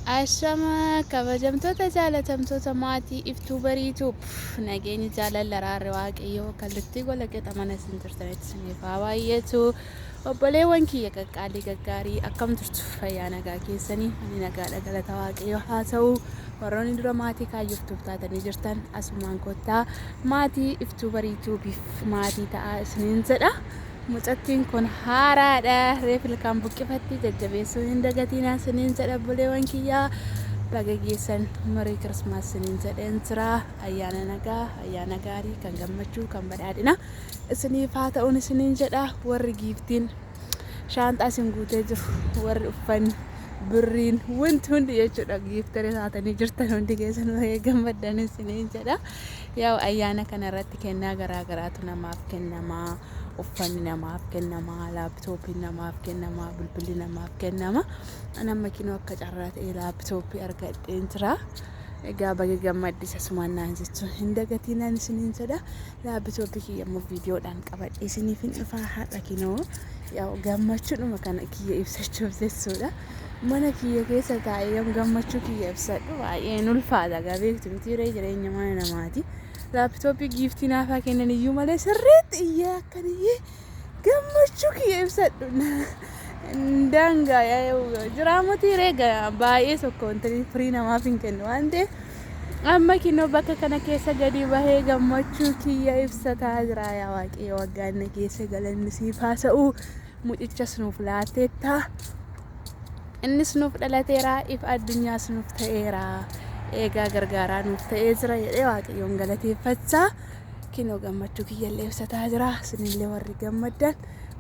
Ashama kabajamtoota jaalatamtoota maatii iftuu bariituu nageenya jaalala raarri waaqayyoo kallattii gola qixa mana isin turtanitti isiniif haa baay'atu. Obboleewwan kiyya qaqqaalii gaggaarii akkam turtu fayyaa nagaa keessanii ani nagaadha galata waaqayyoo haa ta'u. Warroonni dura maatii kaayyoftuuf taatanii jirtan asumaan kottaa maatii iftuu bariituu biif maatii ta'aa isiniin jedha. Mucattiin kun haaraadha. Reefil kan buqqifatti jajjabeessuu hin dagatinaa isiniin jedha obboleewwan kiyyaa. Baga geessan marii Kirismaas isiniin jedheen jira. Ayyaana nagaa, ayyaana gaarii kan gammachuu kan badhaadhina isiniif haa ta'uun isiniin jedha. Warri giiftiin shaanxaa isin guutee jiru, warri uffanni birriin wanti hundi jechuudha giiftarii taatanii jirtan hundi keessan baay'ee gammaddan isiniin jedha. Yaa ayyaana kana irratti kennaa garaa garaatu namaaf kennamaa. Uffanni namaaf kennama, laaptooppiin namaaf kennama, bilbilli namaaf kennama. Nama kinoo akka carraa ta'e laaptooppii argadheen jira. Egaa baga gammaddisa asumaan naan jechuun hin dagatinaan isiniin jedha. Laaptooppii kiyya immoo viidiyoodhaan qabadhee isiniif hin dhufaa haadha kinoo. Yaa gammachuudhuma kana kiyya ibsachuuf jechuudha. Mana kiyya keessa taa'ee gammachuu kiyya ibsadhu baay'een ulfaata. Egaa beektu miti jireenya mana namaati. Laaptooppii giiftii naafaa kennan iyyuu malee sirriitti iyyaa akkaniyyee gammachuu kiyya ibsadhu. Daangaa jiraamotii reega baay'ee tokko wanti firii namaaf hin kennu waan ta'eef amma kinoo bakka kana keessa gadi bahee gammachuu kiyya ibsataa jira. Yaa waaqayyo waggaan keessa galanni siif haa ta'u. Mucichas nuuf laatteetta. Innis nuuf dhalateera. If addunyaas nuuf ta'eera. Eegaa gargaaraa nuuf ta'ee jira jedhee waaqayyoon galateeffachaa kinoo gammachuu kiyyallee ibsataa jira. Isinillee warri gammaddan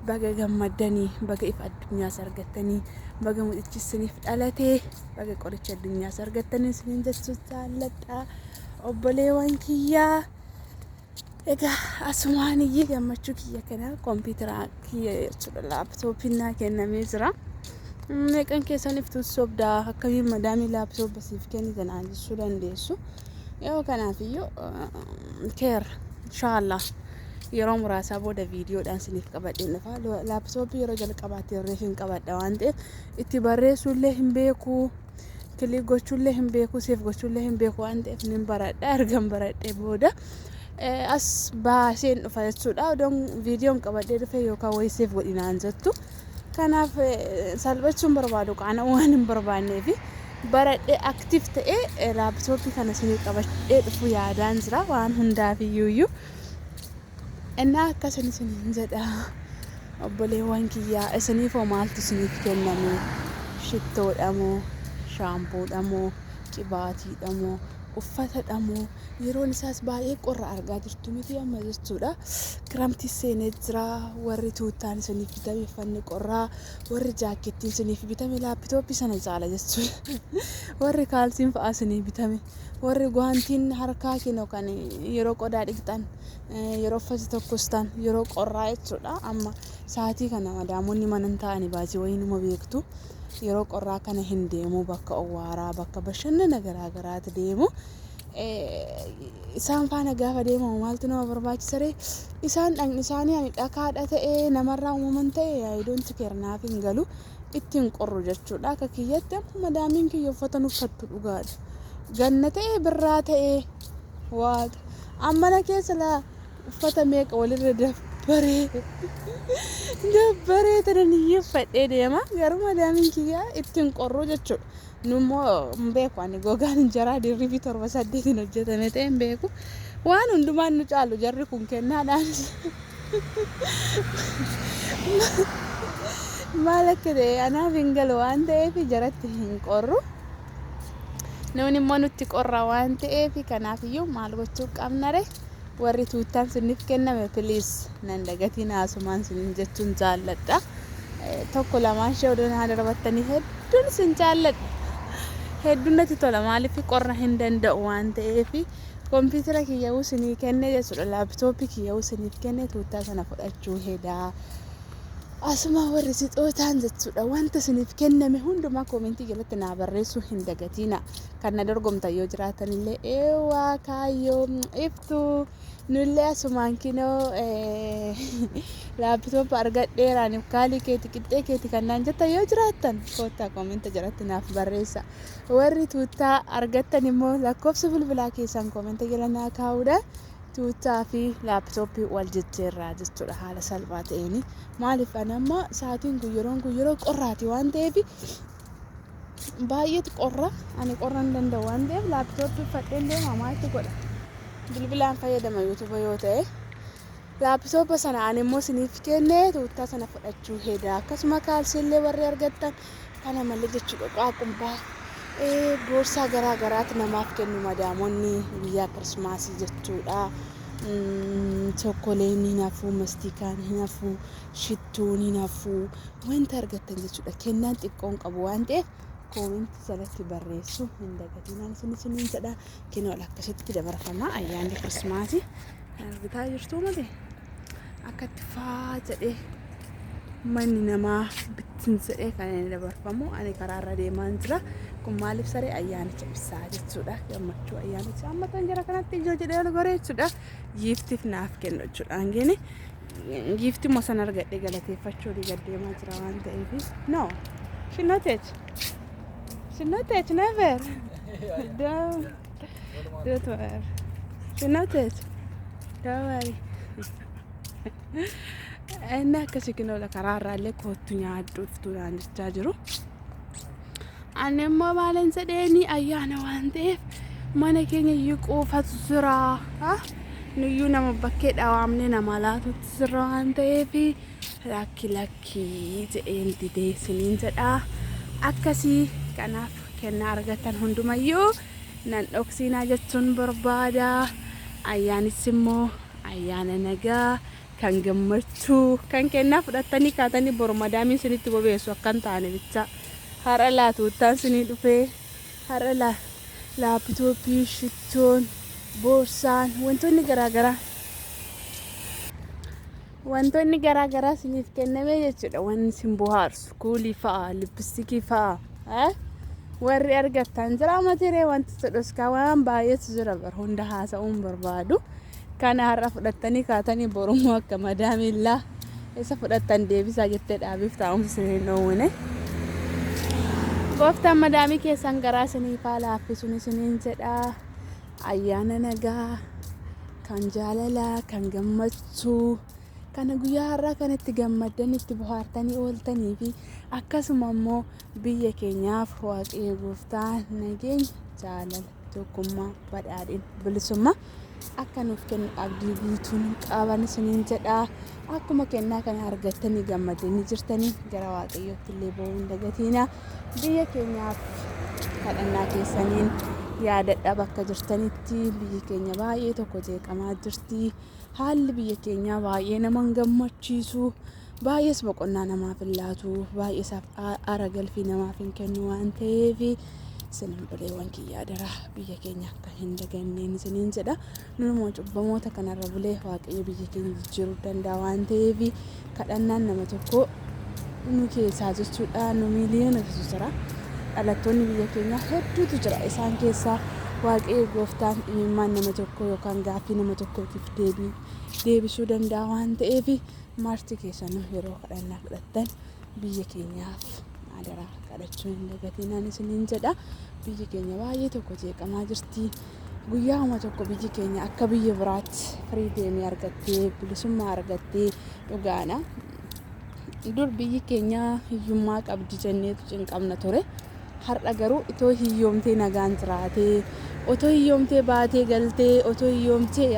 baga gammaddanii, baga if addunyaas argattanii, baga mucichi isiniif dhalatee, baga qoricha addunyaas argattanii isiniin jechuun jaalladha obboleewwan kiyyaa. Egaa asumaan iyyee gammachuu kiyya kana kompiitara kiyya jechuudha laaptooppiin naa kennamee jira. Meeqan keessan iftuun sobdaa akkamiin madaamii laaptooppa siif kennitan jechuu dandeessu. Yoo kanaafiyyuu keer inshaallah yeroo muraasaa booda viidiyoodhaan isiniif qabadheen dhufa. Laaptooppii yeroo jalqabaatti yeroo hin qabadha waan ta'eef itti barreessuullee hin beeku, kilik gochuullee hin beeku, seef gochuullee hin beeku waan ta'eef nin baradha. Ergan baradhee booda as baaseen dhufa jechuudha. Odoon viidiyoon qabadhee dhufe yookaan wayii seef godhinaan jettu. Kanaaf salphachuun barbaadu qaana waan hin barbaanneef baradhee aktiif ta'ee laaptooppii kana isinii qabadhee dhufu yaadaan jira waan hundaaf iyyuu. Innaa akkasin isiniin jedha obboleewwan kiyyaa. Isiniif hoo maaltu isiniif kenname? Shittoodha moo, shaampuudha moo, qibaatiidha moo, uffata moo? Yeroon isaas baay'ee qorra argaa jirtu miti amma jechuudha. Kiramtii seenee jira. Warri tuuttaan isiniif bitame uffanni qorraa, warri jaakettiin isiniif bitame laaptooppii sana caala jechuudha. Warri kaalsiin fa'aa isiniif bitame, warri gwaantiin harkaa kinoo kan yeroo qodaa dhiqxan, yeroo uffata tokkostan, yeroo qorraa jechuudha. Amma sa'aatii kana madaamonni mana hin taa'ani baasii wayiinuma beektu. Yeroo qorraa kana hin deemu bakka owwaaraa, bakka bashannana garaa garaatti deemu. Isaan faana gaafa deemamu maaltu nama barbaachisa ree? Isaan dhaqni isaanii ani dhakaadha ta'ee namarraa uumaman ta'ee ayidoonti keernaaf hin galu ittiin qorru jechuudha. Akka kiyyatti madaamiin kiyya uffata uffattu dhugaadha. Ganna ta'ee birraa ta'ee waaqa ammana keessa laa uffata meeqa walirra dabbaree tanan iyyeffadhee deema. Garuu madaamiin kiyya ittiin qorru jechuudha. Nummoo hin beeku ani gogaan injaraa dirribii 7-8 hojjetame ta'e hin beeku. Waan hundumaan nu caalu jarri kun kennaadhaan maal akka ta'e anaaf hin galu waan ta'eef jaratti hin qorru. Nuun immoo nutti qorra waan ta'eef kanaafiyyuu maal gochuu qabna ree? Warri tuuttaan isiniif kenname piliis nan dagatiin asumaan isiniin jechuun jaalladha. Tokko lamaan ishee odoon haa darbattanii hedduun isin jaalladha. Hedduun natti tola maaliif qorra hin danda'u waan ta'eef kompiitara kiyya isinii kenne jechuudha. Laaptooppii kiyya isiniif kenne tuuttaa sana fudhachuu hedaa. asuma warri sixootaan jechuudha wanta isiniif kenname hundumaa koomentii jalatti naa barreessuu hin dagatina kan na dorgomtan yoo jiraatan illee eewwaa kaayyoo iftuu nullee asumaan kinoo laaptooppii argadheeraan kaalii keeti qixxee keeti kannaan jettan yoo jiraattan koottaa koomentii jalatti naaf barreessa warri tuuttaa argattan immoo lakkoofsa bilbilaa keessan koomentii jala naa kaa'uudha. Tuuttaa fi laaptooppii wal jijjiirraa jechuudha haala salphaa ta'een maaliif anamma sa'aatiin guyyeroo qorraati waan ta'eef baay'eetu qorra ani qorra hin danda'u waan ta'eef laaptooppii fadheen deema maatti godha bilbilaan fayyadama yuutuuba yoo ta'e laaptooppa sana ani immoo isiniif kennee tuuttaa sana fudhachuu heeda akkasuma kaalsiillee warri argattan kana malee jechuudha qaaqumbaa boorsaa garaagaraatti namaaf kennu madaamonni guyyaa kirismaasii jechuudha. Chokkoleen hin hafu, mastikaan hin hafu, shittuun hin hafu wanta argattan jechuudha. Kennaan xiqqoon qabu waan ta'eef koomentii jalatti barreessuu hin dagatinaan isiniin jedha. Kennaan akkasitti dabarfama ayyaanni kirismaasii argitaa jirtuu malee akkatti faa jedhee manni namaa bittinsadhee kan inni dabarfamu ani karaarra deemaan jira. Kun maaliif saree ayyaanicha ibsaa jechuudha. Gammachuu ayyaanicha amma tan jara kanatti ijoo jedhee ol goree jechuudha. Giiftiif naaf kennu jechuudha. Angini giifti moo san argadhe galateeffachuu deemaa jira waan ta'eef. No, she not it, never. Don't worry. She not it. Don't worry. Ena akkasii kinoo la karaarraa illee koottu nyaadhu iftuudhaan jechaa jiru. Ani immoo maalan jedheeni ayyaana waan ta'eef mana keenya iyyuu quufatu jira. Nuyyuu nama bakkee dhawaamne nama laatutti jira waan ta'eef lakki jedheen didee isiniin jedha. Akkasii kanaaf kennaa argatan hundumayyuu nan dhoksinaa jechuun barbaada. Ayyaanis immoo ayyaana nagaa kan gammachuu kan kennaa fudhattanii kaatanii boru madaamiin isinitti bobeessu akkan taane bicha. Har'a laatuuttaan isinii dhufee har'a laaptooppii shittoon boorsaan wantoonni garaagaraa isiniif kenname jechuudha. Wanni isin bohaarsu kuulii fa'a lippistikii fa'a warri argattan jira matiree wanti sodhoskaa waan baay'eetu jira bar hunda haasa'uun barbaadu. Kana har'a fudhattanii kaatanii borummoo akka madaamillaa isa fudhattan deebisaa jettee dhaabiif taa'umsa isiniin dhoowwine. Gooftaan madaamii keessan garaa isiniif haa laaffisuun isiniin jedha. Ayyaana nagaa kan jaalalaa kan gammachuu kana guyyaa har'aa kan itti gammaddan itti bohaartanii ooltanii fi akkasuma immoo biyya keenyaaf waaqayyo gooftaan nageenya jaalala tokkummaa badhaadhina bilisummaa akka nuuf kennu abdii guutuun qaban isiniin jedha. Akkuma kennaa kana argattanii gammadanii jirtanii gara waaqayyootti illee ba'uu hin dagatina. Biyya keenyaaf kadhannaa keessaniin yaadadha bakka jirtanitti biyyi keenya baay'ee tokko jeeqamaa jirti. Haalli biyya keenyaa baay'ee nama gammachiisu, baay'ees boqonnaa namaaf hin laatu, baay'ees aara galfii namaaf hin kennu waan ta'eef isin buleewwan kiyyaa daraa biyya keenya akka hin daganneen isiniin jedha. Numoo cubbamoota kanarra bulee waaqayyo biyya keenya jijjiiruu danda'a waan ta'eef kadhannaan nama tokko nu keessaa jechuudha. Nu miiliyoonatu jira. Dhalattoonni biyya keenyaa hedduutu jira. Isaan keessaa waaqayyo gooftaan dhimmaan nama tokko yookaan gaaffii nama tokkootiif deebisuu danda'a waan ta'eef marti keessanuu yeroo kadhannaa kadhattan biyya keenyaaf adaraa kadhachuu hin dagatinaan isiniin jedha. Biyyi keenya baay'ee tokko jeeqamaa jirti. Guyyaama tokko biyyi keenya akka biyya biraatti firiideemii argattee bilisummaa argattee dhugaana. Dur biyyi keenya hiyyummaa qabdi jenneetu cinqabna ture. Har'a garuu itoo hiyyoomtee nagaan jiraatee otoo hiyyoomtee baatee galtee otoo hiyyoomtee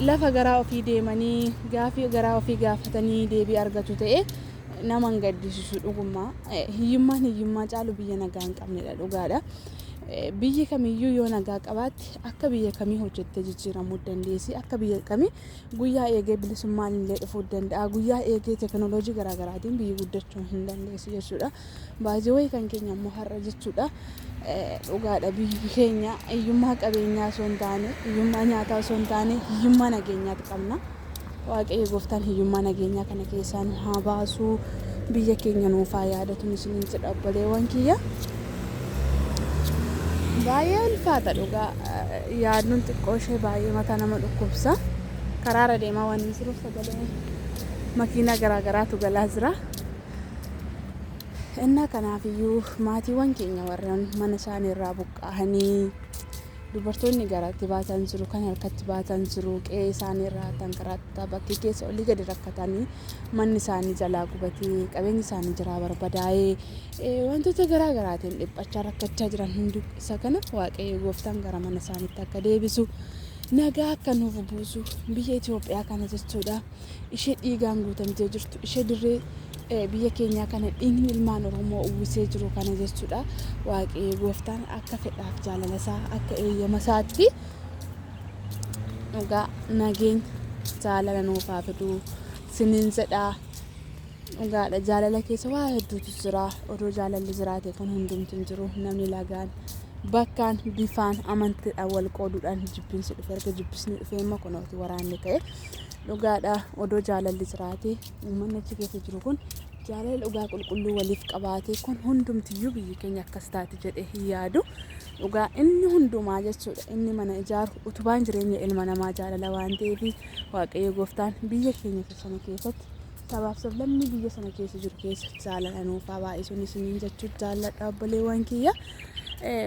lafa garaa ofii deemanii gaafii garaa ofii gaafatanii deebii argatu ta'e nama hin gaddisiisu dhugummaa. Hiyyummaa caalu biyya nagaa hin qabnedha dhugaadha. Biyyi kamiyyuu yoo nagaa qabaatte akka biyya kamii hojjettee jijjiiramuu dandeessi. Akka biyya kamii guyyaa eegee bilisummaan illee dhufuu danda'a. Guyyaa eegee teekinooloojii garaagaraatiin biyyi guddachuu hin dandeessi jechuudha. Baay'ee wayii kan keenya immoo har'a jechuudha. Dhugaadha biyyi keenya hiyyummaa qabeenyaa osoo hin taane hiyyummaa nyaataa osoo hin taane hiyyummaa nageenyaati qabna. waaqayyo gooftaan hiyyummaa nageenyaa kana keessaa nu haa baasu. Biyya keenya nuuf haa yaadatu isiniin jedha obboleewwan kiyya. Baay'ee ulfaata dhugaa yaadnuun xiqqoo ishee baay'ee mataa nama dhukkubsa. Karaarra deemaa waan hin jiruuf sagalee makiinaa garaagaraatu galaa jira. Innaa kanaafiyyuu maatiiwwan keenya warreen mana isaanii irraa buqqa'anii dubartoonni garaatti baatan jiru, kan harkatti baatan jiru, qe'ee isaanii irraa tankaraattaa bakkee keessa olii gadi rakkatanii manni isaanii jalaa gubatee qabeenyi isaanii jiraa barbadaa'ee wantoota garaa garaatiin dhiphachaa rakkachaa jiran hundi isa kana waaqayyo gooftaan gara mana isaaniitti akka deebisu nagaa akka nuuf buusu biyya Itoophiyaa kana jechuudha. Ishee dhiigaan guutamtee jirtu, ishee dirree biyya keenya kana dhiigni ilmaan Oromoo uwwisee jiru kana jechuudha. Waaqayyo gooftaan akka fedhaaf jaalala isaa akka eeyyama isaatti dhugaa nageenya jaalala nuuf haa fidu isiniin jedha. Dhugaadha jaalala keessa waa hedduutu jira. Odoo jaalalli jiraate kan hundumtu hin jiru. Namni lagaan bakkaan bifaan amantiidhaan wal qooduudhaan jibbinsi dhufe erga jibbisni dhufee immoo kunooti waraanni ka'e. Dhugaadha odoo jaalalli jiraate uummanni achi keessa jiru kun jaalala dhugaa qulqulluu waliif qabaate kun hundumtiyyuu biyyi keenya akkas taate jedhee hin yaadu. Dhugaa inni hundumaa jechuudha inni mana ijaaru utubaan jireenya ilma namaa jaalala waan ta'eef waaqayyo gooftaan biyya keenya sana keessatti sabaaf sablammii biyya sana keessa jiru keessa jaalala nuuf haa baay'isuun isiniin jechuun jaalladha obboleewwan kiyya.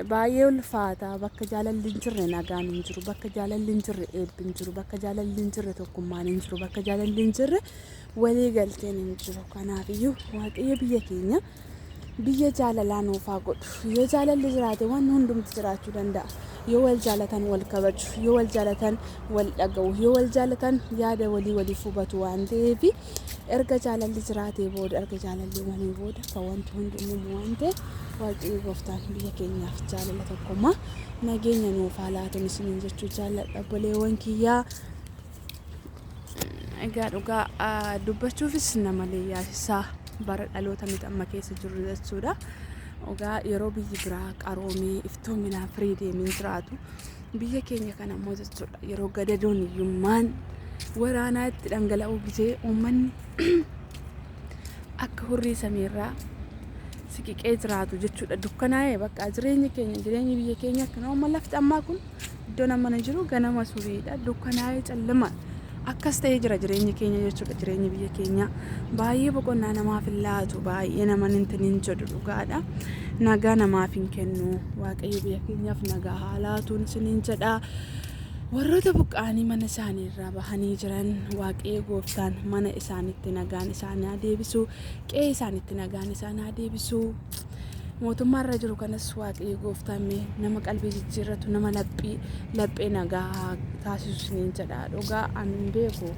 Baay'ee ulfaata bakka jaalalli hin jirre nagaan hin jiru, bakka jaalalli hin jirre eebbi hin jiru, bakka jaalalli hin jirre tokkummaan hin jiru, bakka jaalalli hin jirre walii galteen hin jiru. Kanaafiyyuu waaqayyo biyya keenya biyya jaalalaa nuuf haa godhu. Yoo jaalalli jiraate waan hundumti jiraachuu danda'a. Yoo wal jaalatan wal kabaju, yoo wal jaalatan wal dhaga'u, yoo wal jaalatan yaada waliif hubatu waan ta'eef erga jaalalli jiraatee booda erga jaalalli uumamee booda kan wanti hundi uumamu waan ta'eef waaqayyo gooftaan biyya keenyaaf jaalala tokkummaa nageenya nuuf haa laatu isiniin jechuu jaalladha obboleewwan kiyyaa. Egaa dhugaa dubbachuufis namalee yaasisaa bara dhaloota nuti amma keessa jirru jechuudha. Egaa yeroo biyyi biraa qaroomee iftoominaa firii deemin jiraatu biyya keenya kana immoo jechuudha yeroo gadadoon hiyyummaan waraanaa itti dhangala'uu gisee uummanni akka hurrii samiirraa siqiqee jiraatu jechuudha. Dukkanaa'ee bakka jireenyi biyya keenya akkana lafti ammaa kun iddoo namni jiru ganama suriidha. Dukkanaa'ee callama akkas ta'ee jira jireenyi keenya jechuudha. Jireenyi biyya keenya baay'ee boqonnaa namaaf hin laatu, baay'ee nama hin jedhu dhugaadha. Nagaa namaaf hin kennu. Waaqayyo biyya keenyaaf nagaa haa laatuun isiniin jedha. Warroota buqqa'anii mana isaanii irraa bahanii jiran waaqayyo gooftaan mana isaaniitti nagaan isaanii haa deebisu, qe'ee isaaniitti nagaan isaanii haa deebisu. Mootummaa irra jiru kanas waaqayyo gooftaan nama qalbii jijjiirratu, nama laphee nagaa taasisu isiniin jedha. Dhugaa ani beeku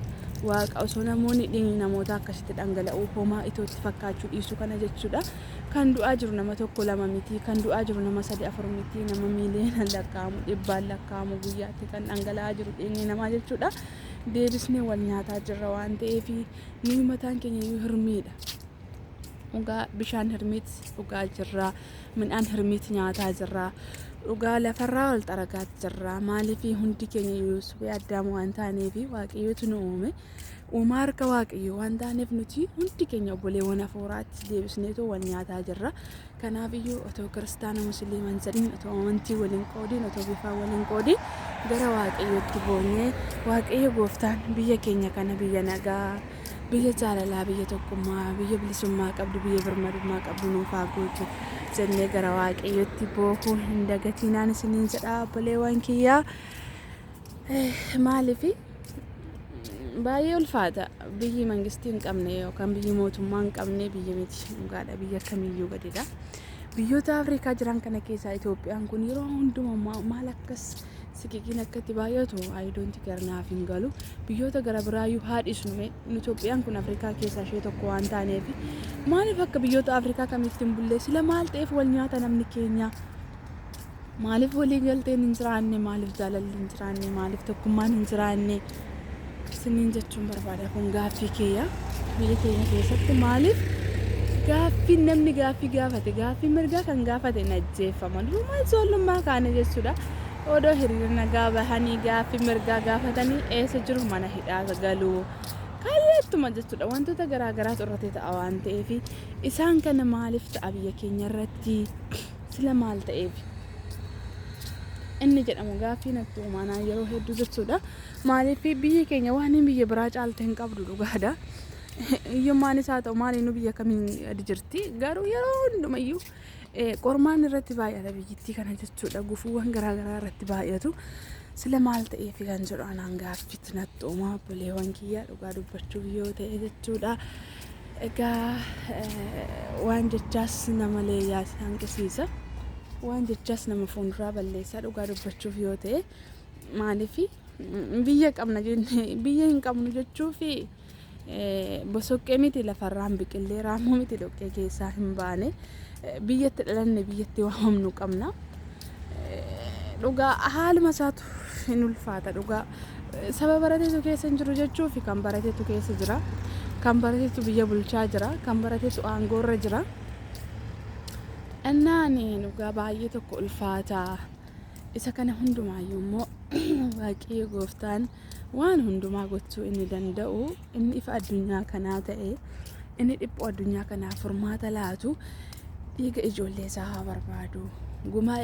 waaqa osoo namoonni dhiigni namoota akkasitti dhangala'uu homaa itootti fakkaachuu dhiisu kana jechuudha. Kan du'aa jiru nama tokko lama miti, kan du'aa jiru nama 3-4 miti, nama miiliyoonaan lakkaa'amu, dhibbaan lakkaa'amu guyyaatti kan dhangala'aa jiru dhiigni namaa jechuudha. Deebisnee wal nyaataa jirra waan ta'eef nuyi mataan keenya iyyuu hirmiidha. Dhugaa bishaan hirmiit dhugaa jirra, midhaan hirmiit nyaataa jirra. Dhugaa lafarraa ol xaragaa jirra. Maaliif hundi keenya iyyuu suphee addaam waan taaneef waaqayyotu nu uume. Uumaa harka waaqayyo waan taaneef nuti hundi keenya obboleewwan hafuuraatti deebisneetoo wal nyaataa jirra. Kanaafiyyuu otoo kiristaana musliiman jedhin, otoo amantii waliin qoodin, otoo bifaan waliin qoodin gara waaqayyootti boonee waaqayyo gooftaan biyya keenya kana biyya nagaa, biyya jaalalaa, biyya tokkummaa, biyya bilisummaa qabdu, biyya birmadummaa qabdu nuuf haa gootu jennee gara waaqayyootti boohuu hin dagatinaan isiniin jedha obboleewwan kiyyaa. Maaliif baay'ee ulfaata biyyi mangistii hin qabne yookaan biyyi mootummaa hin qabne biyya miti. Dhugaadha biyya kamiyyuu gadidha. Biyyoota Afrikaa jiran kana keessaa Itoophiyaan kun yeroo hundumaa maal akkas siqiqiin akkatti baay'atu ayidoonti garnaaf hin galu. Biyyoota gara biraayyuu haadhisnu Itoophiyaan kun Afrikaa keessaa ishee tokko waan taaneef maaliif akka biyyoota Afrikaa kamitti hin bulle sila maal ta'eef wal nyaata namni keenya? Maaliif walii galteen hin jiraanne? Maaliif jaalalli hin jiraanne? Maaliif tokkummaan hin jiraanne? Isiniin jechuun barbaada kun gaaffii keeyya. Biyya keenya keessatti maaliif gaaffii namni gaaffii gaafate, gaaffii mirgaa kan gaafate hin ajjeeffaman? Dhuma ijoollummaa kaane jechuudha. odoo hiriira nagaa bahanii gaaffii mirgaa gaafatanii eessa jiru mana hidhaa galuu kaayettuma jechuudha wantoota garaagaraa irratti ta'a waan ta'eef isaan kana maaliif ta'a biyya keenya irratti sila maal ta'eef inni jedhamu gaaffii natti uumanaa yeroo hedduu jechuudha maaliif biyya keenya waan biyya biraa caaltee hin qabdu dhugaadha iyyummaan isaa ta'u maaliin biyya kamiin adi jirti garuu yeroo hundumayyuu qormaan irratti baay'ata biyyittii kana jechuudha gufuuwwan garaagaraa irratti baay'atu sila maal ta'eef kan jedhu anaan gaaffiitti natti uumaa obboleewwan kiyyaa dhugaa dubbachuuf yoo ta'e jechuudha egaa waan jechaas nama leeyyaas hanqisiisa waan jechaas nama fuulduraa balleessaa dhugaa dubbachuuf yoo ta'e maaliif biyya qabna jennee biyya hin qabnu jechuufi bosoqqee miti lafarraan biqillee raammoo miti dhoqqee keessaa hin baane biyyatti dhalanne biyyatti waamamnu qabna dhugaa haaluma isaatu hin ulfaata dhugaa saba barateetu keessa hin jiru jechuufi kan barateetu keessa jira kan barateetu biyya bulchaa jira kan barateetu aangoorra jira annaani dhugaa baay'ee tokko ulfaataa isa kana hundumaayyuu immoo waaqayyo gooftaan waan hundumaa gochuu inni danda'u inni ifa addunyaa kanaa ta'e inni dhiphoo addunyaa kanaa furmaata laatu dhiiga ijoollee isaa haa barbaadu gumaa